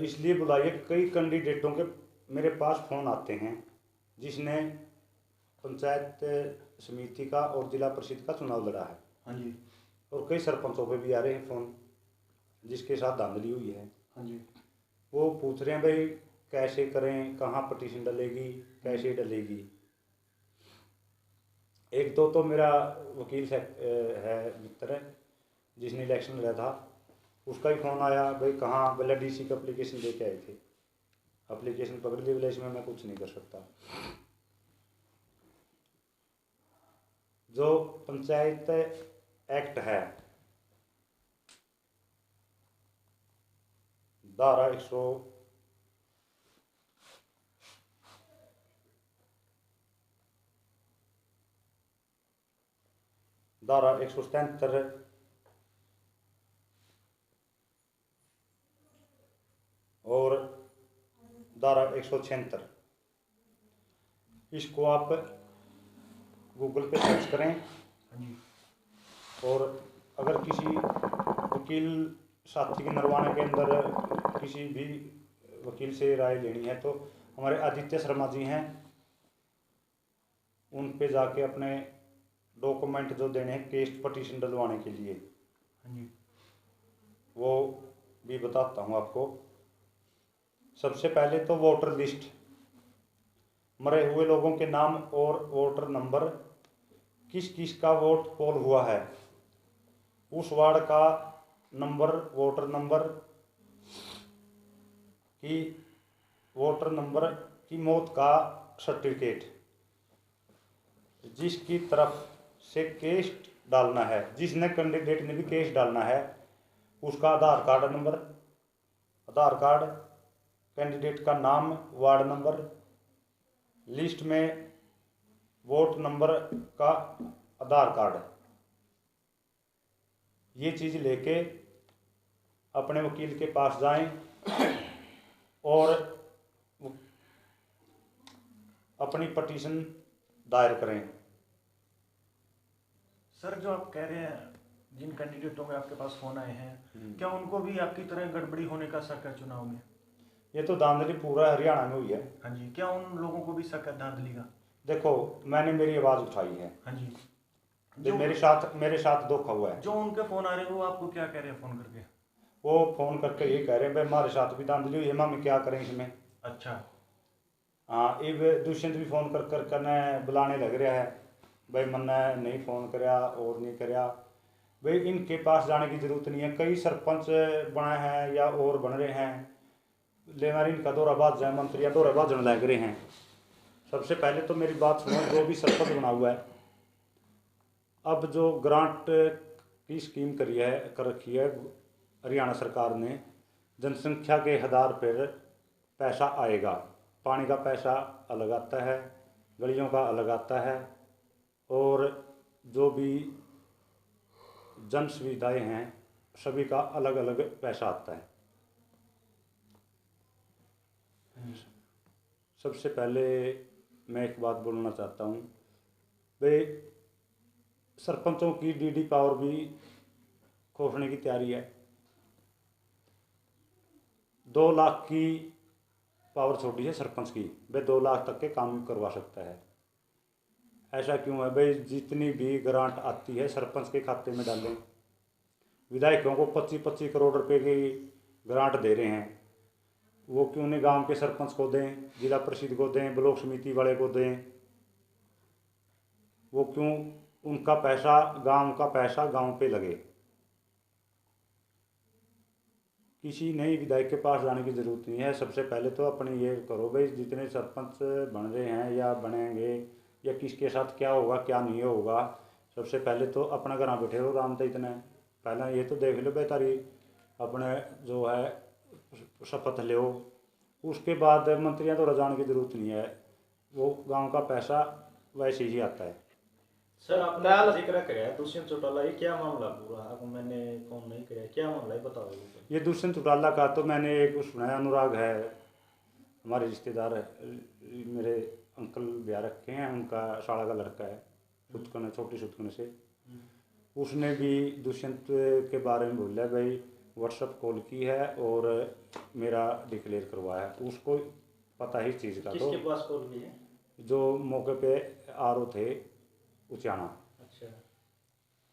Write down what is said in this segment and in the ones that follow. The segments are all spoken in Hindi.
इसलिए बुलाइए, कई कैंडिडेटों के मेरे पास फ़ोन आते हैं जिसने पंचायत समिति का और जिला परिषद का चुनाव लड़ा है। हाँ जी। और कई सरपंचों पे भी आ रहे हैं फ़ोन जिसके साथ धांधली हुई है। हाँ जी। वो पूछ रहे हैं भाई कैसे करें, कहाँ पटिशन डलेगी, कैसे डलेगी। एक तो मेरा वकील है मित्र जिसने इलेक्शन लड़ा था, उसका ही फ़ोन आया, भाई कहाँ, बोला डीसी का एप्लीकेशन लेके आए थे, एप्लीकेशन पकड़ ली, बोला इसमें मैं कुछ नहीं कर सकता। जो पंचायत एक्ट है, धारा 177 और धारा 176, इसको आप गूगल पे सर्च करें। और अगर किसी वकील साथी के नरवाने के अंदर किसी भी वकील से राय लेनी है तो हमारे आदित्य शर्मा जी हैं, उन पे जाके अपने डॉक्यूमेंट जो देने हैं केस पटिशन डलवाने के लिए, वो भी बताता हूँ आपको। सबसे पहले तो वोटर लिस्ट, मरे हुए लोगों के नाम और वोटर नंबर, किस किस का वोट पोल हुआ है, उस वार्ड का नंबर, वोटर नंबर की, वोटर नंबर की मौत का सर्टिफिकेट, जिसकी तरफ से केस डालना है, जिसने कैंडिडेट ने भी केस डालना है उसका आधार कार्ड नंबर, आधार कार्ड, कैंडिडेट का नाम, वार्ड नंबर, लिस्ट में वोट नंबर का आधार कार्ड, ये चीज़ लेके अपने वकील के पास जाएं और अपनी पटिशन दायर करें। सर, जो आप कह रहे हैं जिन कैंडिडेटों के आपके पास फ़ोन आए हैं, क्या उनको भी आपकी तरह गड़बड़ी होने का शक है चुनाव में? ये तो धांधली पूरा हरियाणा में हुई है। हाँ जी। क्या उन लोगों को भी शक है धांधली का? देखो, मैंने मेरी आवाज़ उठाई है। हाँ जी। जो मेरे साथ धोखा हुआ है। जो उनके फ़ोन आ रहे हैं वो आपको क्या कह रहे हैं फ़ोन करके? वो फ़ोन करके ये कह रहे हैं भाई हमारे साथ भी धांधली हुई है, हम क्या करें इसमें। अच्छा। हाँ, ये दुष्यंत भी फ़ोन कर कर करने बुलाने लग रहा है, भाई मन्ना नहीं फ़ोन कराया और नहीं कराया। भाई इनके पास जाने की ज़रूरत नहीं है, कई सरपंच बने हैं या और बन रहे हैं, लेकिन इनका दौरा बाज जाए, मंत्री या दौरा बाजन लग रहे हैं। सबसे पहले तो मेरी बात सुनो, जो भी सरपंच बना हुआ है, अब जो ग्रांट की स्कीम कर रखी है हरियाणा सरकार ने, जनसंख्या के आधार पर पैसा आएगा। पानी का पैसा अलग आता है, गलियों का अलग आता है, और जो भी जन सुविधाएँ हैं सभी का अलग अलग पैसा आता है। सबसे पहले मैं एक बात बोलना चाहता हूँ, भाई सरपंचों की डीडी पावर भी खोसने की तैयारी है। 2 लाख की पावर छोटी है सरपंच की, भाई 2 लाख तक के काम करवा सकता है। ऐसा क्यों है भाई, जितनी भी ग्रांट आती है सरपंच के खाते में डालें। विधायकों को 25-25 करोड़ रुपए की ग्रांट दे रहे हैं, वो क्यों नहीं गांव के सरपंच को दें, जिला परिषद को दें, ब्लॉक समिति वाले को दें। वो क्यों, उनका पैसा, गांव का पैसा गांव पे लगे। किसी नई विधायक के पास जाने की ज़रूरत नहीं है। सबसे पहले तो अपने ये करो भाई, जितने सरपंच बन रहे हैं या बनेंगे या किसके साथ क्या होगा क्या नहीं होगा, सबसे पहले तो अपना घर बैठे हो आराम से। इतना पहला ये तो देख लो भाई तारी अपने जो है शपथ लो, उसके बाद मंत्रियों तो जाने की ज़रूरत नहीं है, वो गांव का पैसा वैसे ही आता है। सर, आपने जिक्र कराया दुष्यंत चौटाला, ये क्या मामला पूरा? अब मैंने फोन नहीं कराया, क्या मामला है बताओ। ये दुष्यंत चौटाला का तो मैंने एक सुना है, अनुराग है हमारे रिश्तेदार है, मेरे अंकल ब्याह रखे हैं, उनका साला का लड़का है, सुतकन, छोटी सुतकन से। उसने भी दुष्यंत के बारे में बोला भाई व्हाट्सएप कॉल की है और मेरा डिक्लेयर करवाया है। उसको पता ही इस चीज़ का। तो किसके पास कॉल की है? जो मौके पे आरओ थे उचाना, अच्छा,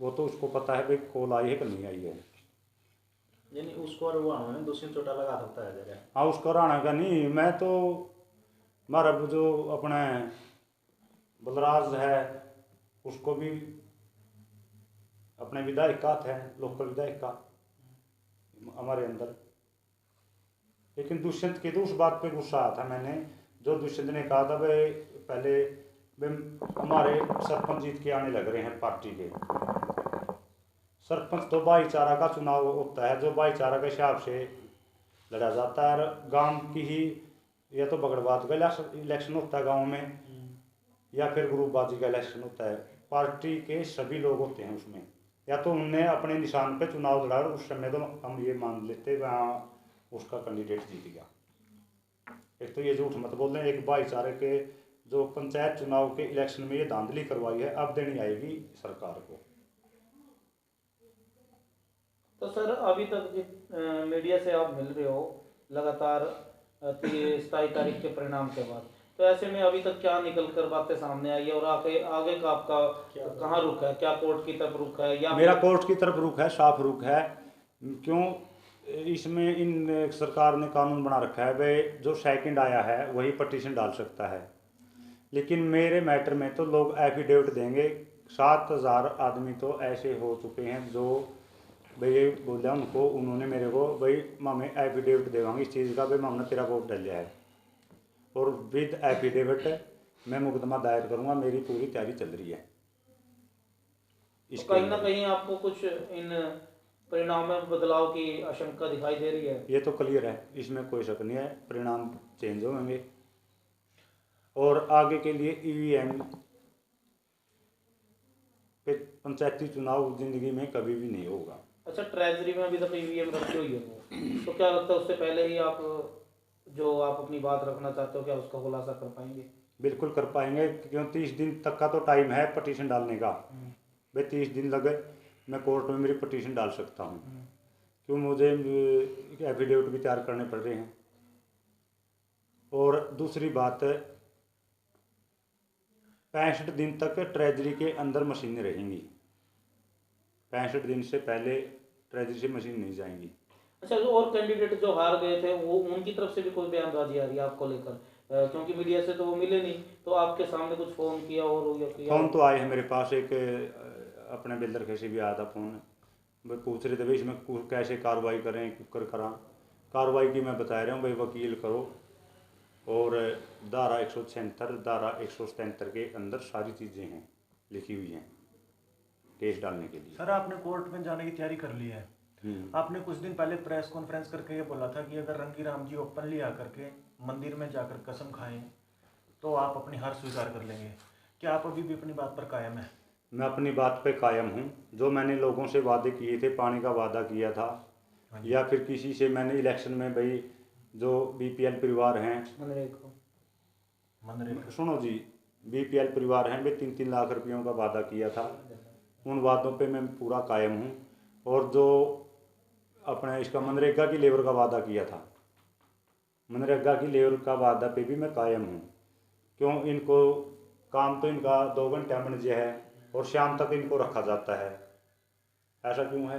वो तो उसको पता है भाई कॉल आई है कि नहीं आई है। यानी उसको और वो उन्होंने दुष्यंत चौटाला का होता है जगह। हाँ, उसको राणा का नहीं, मैं तो हमारा जो अपने बलराज है उसको भी अपने विधायक का थे, लोकल विधायक का हमारे अंदर। लेकिन दुष्यंत के तो उस बात पे गुस्सा आया था मैंने, जो दुष्यंत ने कहा था भाई पहले भाई हमारे सरपंच जीत के आने लग रहे हैं पार्टी के। सरपंच तो भाईचारा का चुनाव होता है, जो भाईचारा के हिसाब से लड़ा जाता है। गांव की ही या तो बगड़बाद का इलेक्शन होता है गांव में, या फिर ग्रुपबाजी का इलेक्शन होता है। पार्टी के सभी लोग होते हैं उसमें, या तो उनने अपने निशान पे चुनाव लड़ा, उस समय तो हम ये मान लेते वहाँ उसका कैंडिडेट जीत गया। एक तो ये झूठ मत बोल रहे, एक भाईचारे के जो पंचायत चुनाव के इलेक्शन में ये धांधली करवाई है, अब देनी आएगी सरकार को। तो सर अभी तक मीडिया से आप मिल रहे हो लगातार 27 तारीख के परिणाम के बाद, तो ऐसे में अभी तक क्या निकल कर बातें सामने आई है और आगे आगे का आपका कहाँ रुख है? क्या कोर्ट की तरफ रुख है या मेरा कोर्ट की तरफ रुख है, साफ रुख है। क्यों? इसमें इन सरकार ने कानून बना रखा है भाई जो सेकंड आया है वही पटिशन डाल सकता है। लेकिन मेरे मैटर में तो लोग एफिडेविट देंगे। 7,000 आदमी तो ऐसे हो चुके हैं जो भाई बोला उनको, उन्होंने मेरे को भाई हमें एफिडेविट देवांगे इस चीज़ का भाई हमने तेरा वोट डाला है, और विद एफिडेविट मैं मुकदमा दायर करूँगा। मेरी पूरी तैयारी चल रही है। तो कहीं ना कहीं आपको कुछ इन परिणाम में बदलाव की आशंका दिखाई दे रही है? ये तो क्लियर है, इसमें कोई शक नहीं है, परिणाम चेंज होंगे। और आगे के लिए ईवीएम पे पंचायती चुनाव जिंदगी में कभी भी नहीं होगा। अच्छा, ट्रेजरी में अभी तक ईवीएम रखी हुई है वो, तो क्या लगता है उससे पहले ही आप जो आप अपनी बात रखना चाहते हो क्या उसका खुलासा कर पाएंगे? बिल्कुल कर पाएंगे, क्यों 30 दिन तक का तो टाइम है पटिशन डालने का। भाई 30 दिन लगे मैं कोर्ट में मेरी पटिशन डाल सकता हूँ। क्यों? मुझे एफिडेविट भी तैयार करने पड़ रहे हैं। और दूसरी बात, 65 दिन तक ट्रेजरी के अंदर मशीनें रहेंगी। 65 दिन से पहले ट्रेजरी से मशीन नहीं जाएंगी। अच्छा, जो और कैंडिडेट जो हार गए थे वो उनकी तरफ से भी कोई बयानबाजी आ रही है आपको लेकर? क्योंकि मीडिया से तो वो मिले नहीं, तो आपके सामने कुछ फोन किया और किया? फ़ोन तो आए हैं मेरे पास, एक अपने बिल्डर कैसे भी आया था फ़ोन, भाई पूछ रहे थे भाई इसमें कैसे कार्रवाई करें, कुकर करा कार्रवाई की। मैं बता रहा हूँ भाई वकील करो, और धारा 176 धारा 177 के अंदर सारी चीज़ें हैं लिखी हुई हैं केस डालने के लिए। सर आपने कोर्ट में जाने की तैयारी कर ली है। आपने कुछ दिन पहले प्रेस कॉन्फ्रेंस करके ये बोला था कि अगर रंगी राम जी ओपनली आकर के मंदिर में जाकर कसम खाएं तो आप अपनी हार स्वीकार कर लेंगे। क्या आप अभी भी अपनी बात पर कायम हैं? मैं अपनी बात पे कायम हूँ। जो मैंने लोगों से वादे किए थे, पानी का वादा किया था, या फिर किसी से मैंने इलेक्शन में भाई जो बीपीएल परिवार हैं, मनरेगा सुनो जी, बीपीएल परिवार हैं, भाई 3-3 लाख रुपयों का वादा किया था, उन वादों पे मैं पूरा कायम हूँ। और जो अपने इसका मनरेगा की लेबर का वादा किया था, मनरेगा की लेबर का वादा पे भी मैं कायम हूँ। क्यों? इनको काम तो इनका 2 घंटे वाणिज्य है और शाम तक इनको रखा जाता है। ऐसा क्यों है?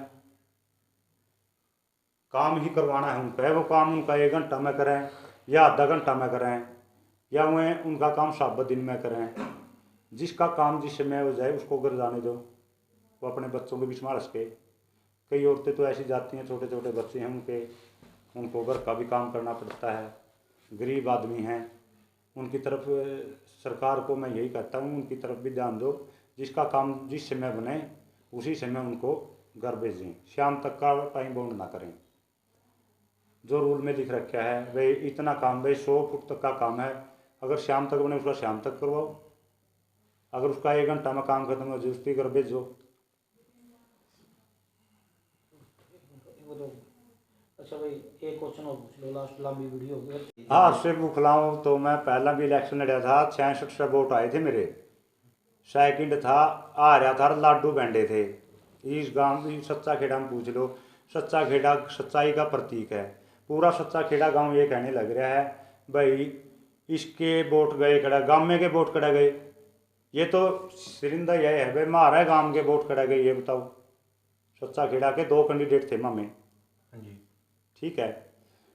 काम ही करवाना है उनका, वो काम उनका 1 घंटा में करें या आधा घंटा में करें, या वह उनका काम 7 दिन में करें। जिसका काम जिस समय हो जाए उसको घर जाने दो, वो अपने बच्चों को भी संभाल सके। कई औरतें तो ऐसी जाती हैं, छोटे छोटे बच्चे हैं उनके, उनको घर का भी काम करना पड़ता है, गरीब आदमी हैं। उनकी तरफ सरकार को मैं यही कहता हूँ, उनकी तरफ भी ध्यान दो। जिसका काम जिस समय बने उसी समय उनको घर भेजें, शाम तक का टाइम बाउंड ना करें। जो रूल में लिख रखा है भाई इतना काम, भाई 100 फुट तक का काम है, अगर शाम तक बने उसका शाम तक करवाओ, अगर उसका 1 घंटा में काम खत्म हो जाए उसकी घर भेजो। अच्छा भाई, एक क्वेश्चन और पूछ लो, लास्ट लंबी वीडियो हो गई। हाँ, से बुखलाऊँ तो मैं पहला भी इलेक्शन लड़ा था, 66 से वोट आए थे मेरे। सेकंड था, आ रहा था लाडू बेंडे थे। इस गांव में सच्चा खेड़ा में पूछ लो, सच्चा खेड़ा सच्चाई का प्रतीक है। पूरा सच्चा खेड़ा गांव ये कहने लग रहा है भाई इसके वोट गए कड़ा, गांव में के वोट कड़ा गए। ये तो सिरिंदा यह है भाई मारा गांव के वोट कड़ा गए। ये बताओ, सच्चा खेड़ा के 2 कैंडिडेट थे मामे, हाँ जी, ठीक है,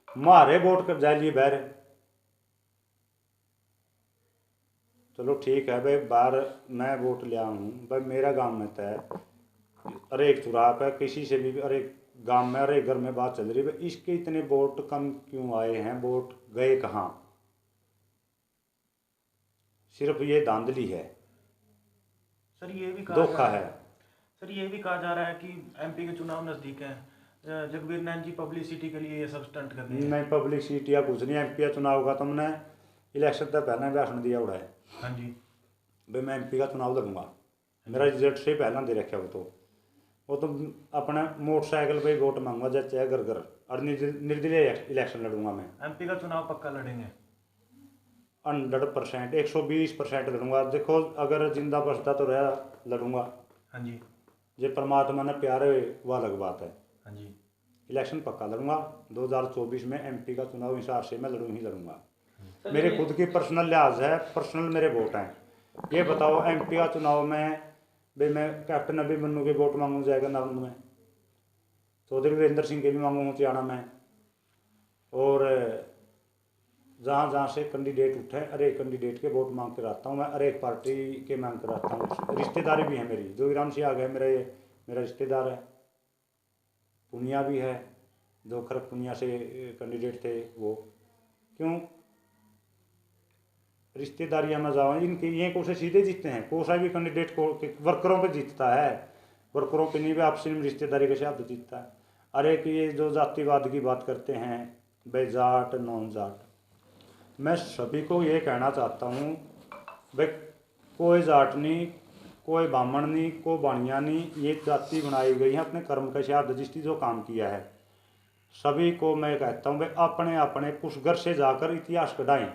मारे वोट कर जा लिए बहर। चलो ठीक है भाई, बाहर मैं वोट लिया हूँ भाई, मेरा गांव में तय अरे एक चुराहा पे किसी से भी, अरे गांव में अरे घर में बात चल रही है, इसके इतने वोट कम क्यों आए हैं, वोट गए कहाँ? सिर्फ ये धांधली है, सर ये भी धोखा है। सर ये भी कहा जा रहा है कि एमपी के चुनाव नज़दीक हैं, जगबीर नैन जी पब्लिसिटी के लिए ये सब स्टंट कर रहे हैं। नहीं पब्लिसिटी या कुछ नहीं, एमपी का चुनाव का तुमने इलेक्शन तक पहले भाषण दिया उड़ा है हाँ जी, भाई मैं एमपी का चुनाव लड़ूंगा, मेरा रिजल्ट से पहला दे रखा वो तो अपने मोटरसाइकिल पे वोट मांगूंगा जैसे घर घर, और निर्दलीय इलेक्शन लड़ूंगा मैं। एमपी का चुनाव पक्का लड़ेंगे 100%, 120% लड़ूंगा। देखो अगर जिंदा बचता तो रहा लड़ूंगा, हाँ जी, जो परमात्मा ने प्यारे वो अलग बात है। हाँ जी, इलेक्शन पक्का लड़ूंगा 2024 में, एमपी का चुनाव हिसाब से मैं लड़ूंगा ही लड़ूंगा। सर, मेरे ये- खुद की पर्सनल लिहाज है, पर्सनल मेरे वोट हैं। ये बताओ एमपी का चुनाव में भाई मैं कैप्टन अभिमन्यु के वोट मांगू जाएगा नालंद में, चौधरी वीरेंद्र सिंह के भी मांगू हथियाना में, और जहाँ जहाँ से कैंडिडेट उठे हर एक कैंडिडेट के वोट मांग कर आता हूँ मैं, हर एक पार्टी के मांग कर आता हूँ। रिश्तेदारी भी है मेरी, जो ईरान से आ गया मेरा रिश्तेदार है, पुनिया भी है, जो खरक पुनिया से कैंडिडेट थे वो। क्यों रिश्तेदारियाँ में जाओ, इनके ये कोसे सीधे जीतते हैं, कोसा भी कैंडिडेट को वर्करों पे जीतता है, वर्करों पे नहीं भी आपसी में रिश्तेदारी के साथ जीतता है। अरे कि ये जो जातिवाद की बात करते हैं भाई जाट नॉन जाट, मैं सभी को ये कहना चाहता हूँ भाई कोई जाट नहीं, कोई ब्राह्मण नहीं, कोई बाणिया नहीं, ये जाति बनाई गई है अपने कर्म के साथ रजिस्ट्री जो काम किया है। सभी को मैं कहता हूँ भाई अपने अपने कुछ घर से जाकर इतिहास कढ़ाएं।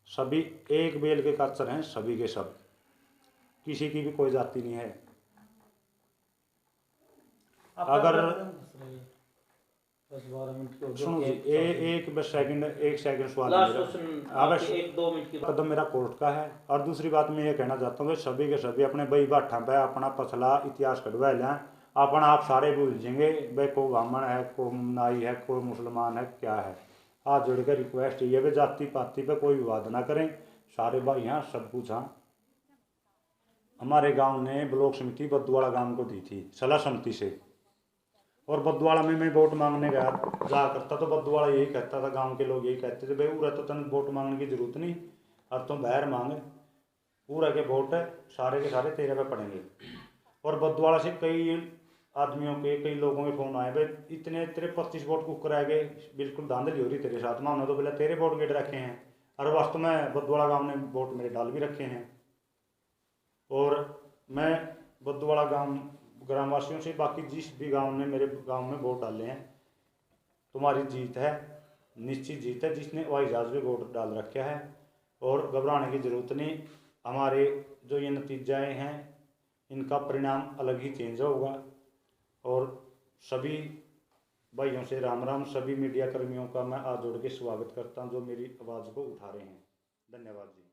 सभी एक बेल के काचर हैं, सभी के सब, किसी की भी कोई जाति नहीं है। अगर 10-12 मिनट की हो गई। सुनो जी, एक सेकंड सवाल लास्ट मेरा। क्वेश्चन अब आपके 1-2 मिनट की बात। कदम मेरा कोर्ट का है। और दूसरी बात मैं ये कहना चाहता हूँ कि सभी के सभी अपने भाई बाठा पे अपना पछला इतिहास कढ़वा लें, अपना आप सारे भूल जाएंगे भाई कोई ब्राह्मण है, कोई नाई है, कोई मुसलमान है, क्या है। हाथ जोड़ कर रिक्वेस्ट ये भी जाति पाति पे कोई विवाद ना करें, सारे भाई यहाँ सब कुछ। हाँ हमारे गांव ने ब्लॉक समिति बद्दुवाड़ा गांव को दी थी सलाह समिति से, और बद्दुवाड़ा में मैं वोट मांगने गया जा करता तो बद्दुवाड़ा यही कहता था, गांव के लोग यही कहते थे भाई पूरा तो तेन वोट मांगने की जरूरत नहीं, और तुम बाहर मांगे पूरा के वोट सारे के सारे तेरे पे पड़ेंगे। और बद्दुवाड़ा से कई आदमियों के कई लोगों के फोन आए भाई इतने तेरे 25 वोट कुक कराए गए, बिल्कुल धांधली हो रही तेरे साथ, मानो तो पहले तेरे वोट गिर रखे हैं, और वास्तव में बद्दुवाड़ा गांव ने वोट मेरे डाल भी रखे हैं। और मैं बद्दुवाड़ा गांव ग्रामवासियों से, बाकी जिस भी गांव ने मेरे गांव में वोट डाले हैं, तुम्हारी जीत है, निश्चित जीत है। जिसने हवाई जहाज में वोट डाल रखा है और घबराने की जरूरत नहीं, हमारे जो ये नतीजाएँ हैं इनका परिणाम अलग ही चेंज होगा। और सभी भाइयों से राम राम, सभी मीडिया कर्मियों का मैं हाथ जोड़ के स्वागत करता हूं जो मेरी आवाज़ को उठा रहे हैं। धन्यवाद जी।